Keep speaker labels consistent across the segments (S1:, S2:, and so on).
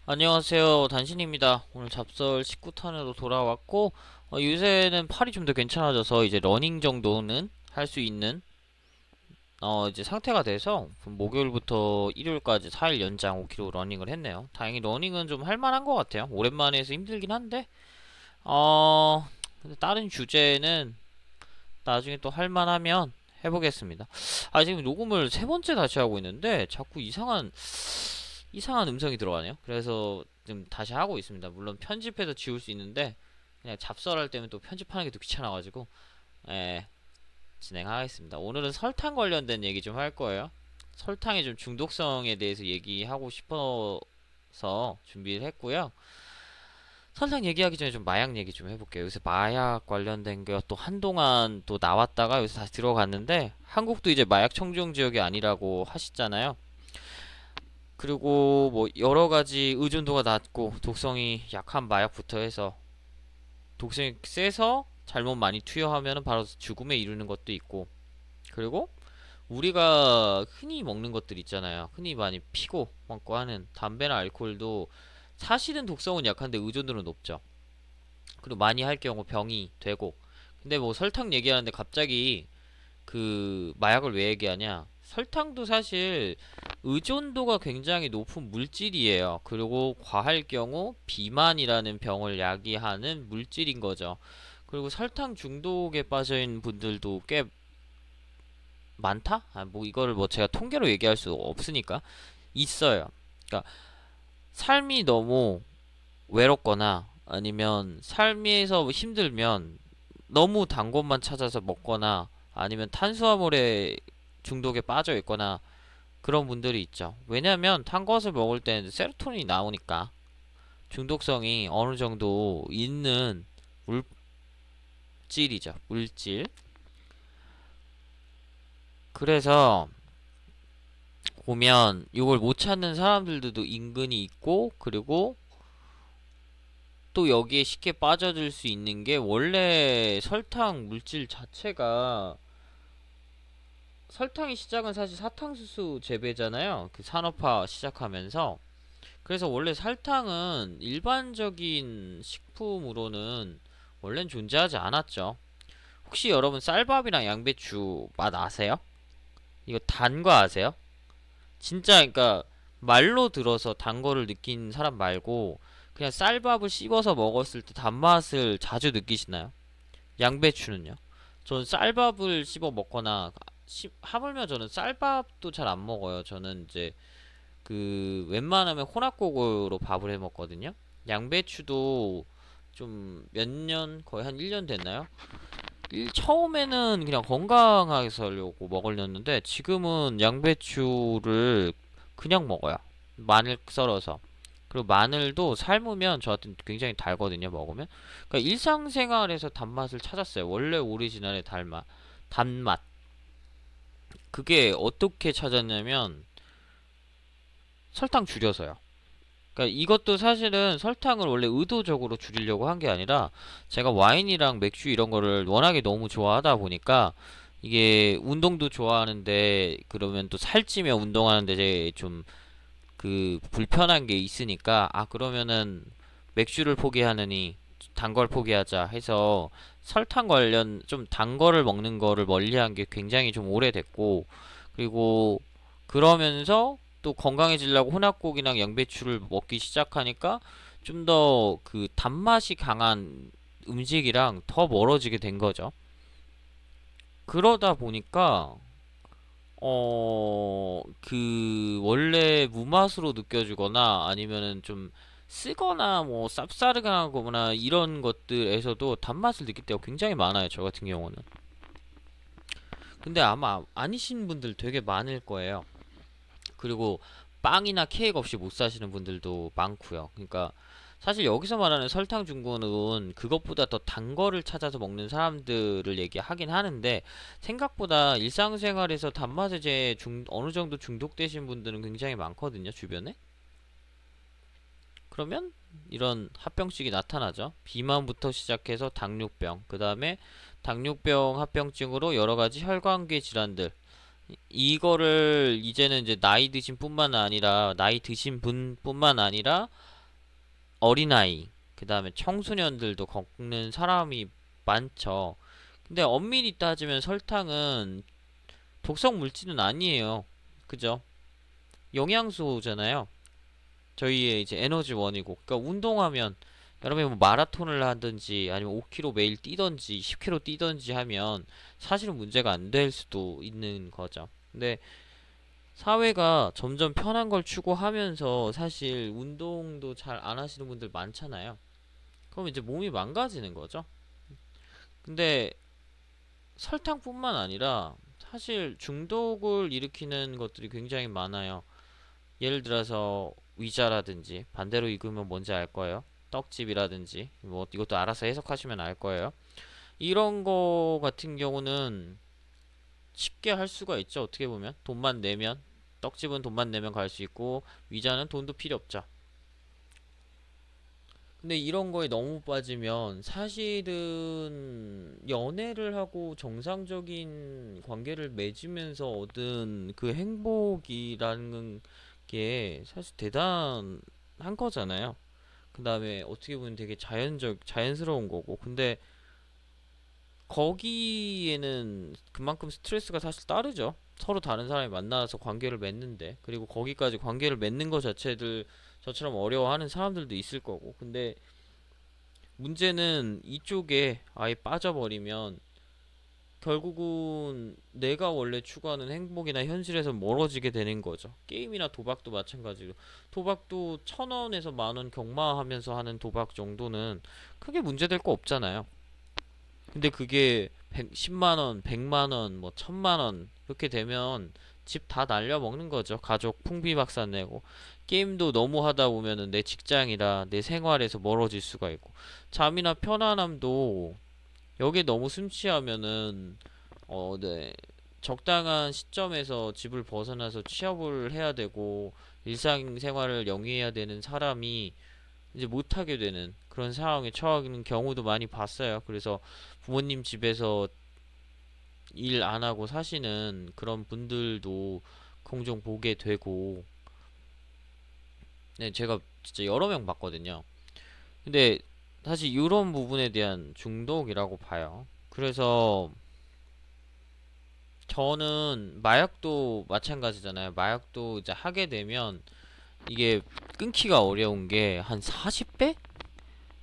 S1: 안녕하세요, 단신입니다. 오늘 잡설 19탄으로 돌아왔고, 요새는 팔이 좀 더 괜찮아져서 이제 러닝 정도는 할 수 있는 이제 상태가 돼서 목요일부터 일요일까지 4일 연장 5km 러닝을 했네요. 다행히 러닝은 좀 할만한 것 같아요. 오랜만에 해서 힘들긴 한데 근데 다른 주제는 나중에 또 할만하면 해보겠습니다. 지금 녹음을 세 번째 다시 하고 있는데 자꾸 이상한 음성이 들어가네요. 그래서 좀 다시 하고 있습니다. 물론 편집해서 지울 수 있는데 그냥 잡설할 때면 또 편집하는 게 또 귀찮아가지고 예, 진행하겠습니다. 오늘은 설탕 관련된 얘기 좀 할 거예요. 설탕의 좀 중독성에 대해서 얘기하고 싶어서 준비를 했고요. 설탕 얘기하기 전에 좀 마약 얘기 좀 해볼게요. 요새 마약 관련된 게 또 한동안 또 나왔다가 여기서 다시 들어갔는데 한국도 이제 마약 청정 지역이 아니라고 하시잖아요. 그리고 뭐 여러 가지 의존도가 낮고 독성이 약한 마약부터 해서 독성이 세서 잘못 많이 투여하면 바로 죽음에 이르는 것도 있고, 그리고 우리가 흔히 먹는 것들 있잖아요. 흔히 많이 피고 먹고 하는 담배나 알코올도 사실은 독성은 약한데 의존도는 높죠. 그리고 많이 할 경우 병이 되고. 근데 뭐 설탕 얘기하는데 갑자기 그 마약을 왜 얘기하냐? 설탕도 사실 의존도가 굉장히 높은 물질이에요. 그리고 과할 경우 비만이라는 병을 야기하는 물질인 거죠. 그리고 설탕 중독에 빠져 있는 분들도 꽤 많다? 뭐 이거를 뭐 제가 통계로 얘기할 수 없으니까 있어요. 그러니까 삶이 너무 외롭거나 아니면 삶에서 힘들면 너무 단 것만 찾아서 먹거나 아니면 탄수화물에 중독에 빠져 있거나 그런 분들이 있죠. 왜냐면 탄 것을 먹을 때는 세로토닌이 나오니까 중독성이 어느 정도 있는 물질이죠. 물질. 그래서 보면 이걸 못 찾는 사람들도 인근이 있고, 그리고 또 여기에 쉽게 빠져들 수 있는 게 원래 설탕 물질 자체가 설탕의 시작은 사실 사탕수수 재배잖아요. 그 산업화 시작하면서. 그래서 원래 설탕은 일반적인 식품으로는 원래는 존재하지 않았죠. 혹시 여러분 쌀밥이랑 양배추 맛 아세요? 이거 단 거 아세요? 진짜 그러니까 말로 들어서 단 거를 느낀 사람 말고 그냥 쌀밥을 씹어서 먹었을 때 단맛을 자주 느끼시나요? 양배추는요? 저는 쌀밥을 씹어 먹거나 하물며 저는 쌀밥도 잘 안 먹어요. 저는 이제 그 웬만하면 혼합국으로 밥을 해 먹거든요. 양배추도 좀 몇 년, 거의 한 1년 됐나요? 처음에는 그냥 건강하게 살려고 먹으려는데 지금은 양배추를 그냥 먹어요. 마늘 썰어서. 그리고 마늘도 삶으면 저한테 굉장히 달거든요, 먹으면. 그러니까 일상생활에서 단맛을 찾았어요. 원래 오리지널의 단맛. 그게 어떻게 찾았냐면 설탕 줄여서요. 그러니까 이것도 사실은 설탕을 원래 의도적으로 줄이려고 한 게 아니라 제가 와인이랑 맥주 이런 거를 워낙에 너무 좋아하다 보니까 이게 운동도 좋아하는데 그러면 또 살찌며 운동하는데 이제 좀 그 불편한 게 있으니까 그러면은 맥주를 포기하느니 단 걸 포기하자 해서 설탕 관련 좀 단 거를 먹는 거를 멀리한 게 굉장히 좀 오래됐고, 그리고 그러면서 또 건강해지려고 혼합국이랑 양배추를 먹기 시작하니까 좀 더 그 단맛이 강한 음식이랑 더 멀어지게 된 거죠. 그러다 보니까 그 원래 무맛으로 느껴지거나 아니면은 좀 쓰거나 뭐 쌉싸르거나 이런 것들에서도 단맛을 느낄 때가 굉장히 많아요. 저 같은 경우는. 근데 아마 아니신 분들 되게 많을 거예요. 그리고 빵이나 케이크 없이 못 사시는 분들도 많고요. 그러니까 사실 여기서 말하는 설탕 중독은 그것보다 더 단 거를 찾아서 먹는 사람들을 얘기하긴 하는데 생각보다 일상생활에서 단맛에 어느 정도 중독되신 분들은 굉장히 많거든요, 주변에. 그러면 이런 합병증이 나타나죠. 비만부터 시작해서 당뇨병, 그 다음에 당뇨병 합병증으로 여러 가지 혈관계 질환들, 이거를 이제는 이제 나이 드신 분뿐만 아니라 어린아이, 그 다음에 청소년들도 먹는 사람이 많죠. 근데 엄밀히 따지면 설탕은 독성 물질은 아니에요. 그죠? 영양소잖아요. 저희의 이제 에너지원이고. 그러니까 운동하면 여러분이 뭐 마라톤을 하든지 아니면 5km 매일 뛰던지 10km 뛰던지 하면 사실은 문제가 안 될 수도 있는 거죠. 근데 사회가 점점 편한 걸 추구하면서 사실 운동도 잘 안 하시는 분들 많잖아요. 그럼 이제 몸이 망가지는 거죠. 근데 설탕뿐만 아니라 사실 중독을 일으키는 것들이 굉장히 많아요. 예를 들어서 위자라든지 반대로 읽으면 뭔지 알 거예요. 떡집이라든지 뭐 이것도 알아서 해석하시면 알 거예요. 이런 거 같은 경우는 쉽게 할 수가 있죠. 어떻게 보면 돈만 내면 떡집은 돈만 내면 갈 수 있고 위자는 돈도 필요 없죠. 근데 이런 거에 너무 빠지면 사실은 연애를 하고 정상적인 관계를 맺으면서 얻은 그 행복이라는 게 사실 대단한 거잖아요. 그 다음에 어떻게 보면 되게 자연스러운 거고. 근데 거기에는 그만큼 스트레스가 사실 따르죠. 서로 다른 사람이 만나서 관계를 맺는데. 그리고 거기까지 관계를 맺는 것 자체들 저처럼 어려워하는 사람들도 있을 거고. 근데 문제는 이쪽에 아예 빠져버리면 결국은 내가 원래 추구하는 행복이나 현실에서 멀어지게 되는 거죠. 게임이나 도박도 마찬가지로. 도박도 1,000원에서 10,000원 경마하면서 하는 도박 정도는 크게 문제될 거 없잖아요. 근데 그게 10만원, 100만원, 뭐 1,000만원 이렇게 되면 집 다 날려먹는 거죠. 가족 풍비박산 내고. 게임도 너무 하다 보면은 내 직장이라 내 생활에서 멀어질 수가 있고. 잠이나 편안함도 여기에 너무 심취하면은 네. 적당한 시점에서 집을 벗어나서 취업을 해야 되고 일상생활을 영위해야 되는 사람이 이제 못하게 되는 그런 상황에 처하는 경우도 많이 봤어요. 그래서 부모님 집에서 일 안 하고 사시는 그런 분들도 종종 보게 되고, 네, 제가 진짜 여러 명 봤거든요. 근데 사실 이런 부분에 대한 중독이라고 봐요. 그래서 저는 마약도 마찬가지잖아요. 마약도 이제 하게 되면 이게 끊기가 어려운 게 한 40배?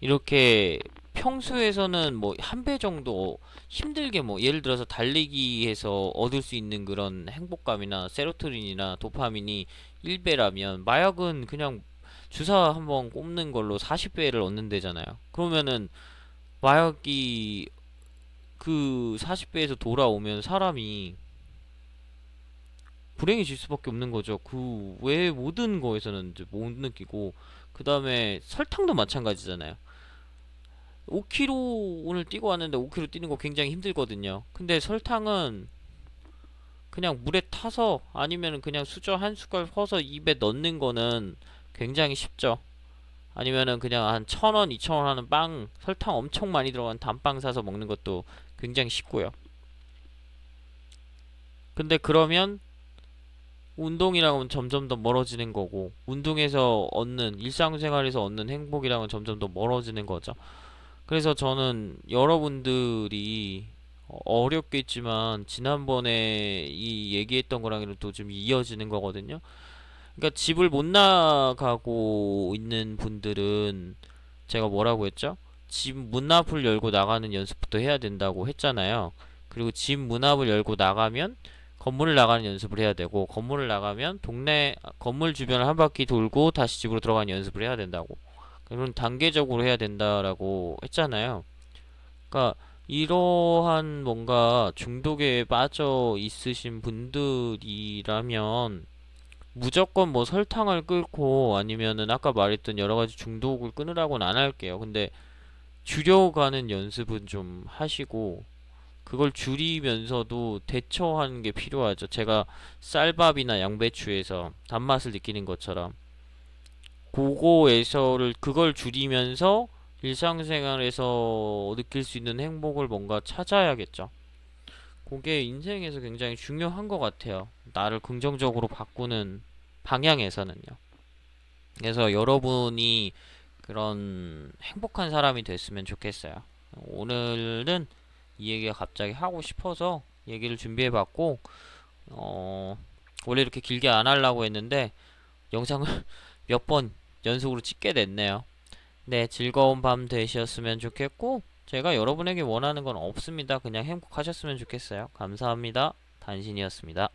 S1: 이렇게 평소에서는 뭐 한 배 정도 힘들게 뭐 예를 들어서 달리기에서 얻을 수 있는 그런 행복감이나 세로토닌이나 도파민이 1배라면 마약은 그냥 주사 한번 꼽는 걸로 40배를 얻는다잖아요. 그러면은 마약이 그 40배에서 돌아오면 사람이 불행해질 수밖에 없는 거죠. 그 외의 모든 거에서는 이제 못 느끼고 그 다음에 설탕도 마찬가지잖아요. 5km 오늘 뛰고 왔는데 5km 뛰는 거 굉장히 힘들거든요. 근데 설탕은 그냥 물에 타서 아니면 그냥 수저 한 숟갈 퍼서 입에 넣는 거는 굉장히 쉽죠. 아니면은 그냥 한 1,000원, 2,000원 하는 빵, 설탕 엄청 많이 들어간 단빵 사서 먹는 것도 굉장히 쉽고요. 근데 그러면 운동이랑은 점점 더 멀어지는 거고, 운동에서 얻는, 일상생활에서 얻는 행복이랑은 점점 더 멀어지는 거죠. 그래서 저는 여러분들이 어렵겠지만 지난번에 이 얘기했던 거랑은 또 좀 이어지는 거거든요. 그러니까 집을 못 나가고 있는 분들은 제가 뭐라고 했죠? 집 문 앞을 열고 나가는 연습부터 해야 된다고 했잖아요. 그리고 집 문 앞을 열고 나가면 건물을 나가는 연습을 해야 되고 건물을 나가면 동네 건물 주변을 한 바퀴 돌고 다시 집으로 들어가는 연습을 해야 된다고. 그런 단계적으로 해야 된다라고 했잖아요. 그러니까 이러한 뭔가 중독에 빠져 있으신 분들이라면 무조건 뭐 설탕을 끊고 아니면은 아까 말했던 여러 가지 중독을 끊으라고는 안 할게요. 근데 줄여가는 연습은 좀 하시고 그걸 줄이면서도 대처하는 게 필요하죠. 제가 쌀밥이나 양배추에서 단맛을 느끼는 것처럼 그거에서를 그걸 줄이면서 일상생활에서 느낄 수 있는 행복을 뭔가 찾아야겠죠. 그게 인생에서 굉장히 중요한 것 같아요. 나를 긍정적으로 바꾸는 방향에서는요. 그래서 여러분이 그런 행복한 사람이 됐으면 좋겠어요. 오늘은 이 얘기가 갑자기 하고 싶어서 얘기를 준비해봤고, 어, 원래 이렇게 길게 안 하려고 했는데 영상을 몇 번 연속으로 찍게 됐네요. 네, 즐거운 밤 되셨으면 좋겠고, 제가 여러분에게 원하는 건 없습니다. 그냥 행복하셨으면 좋겠어요. 감사합니다. 단신이었습니다.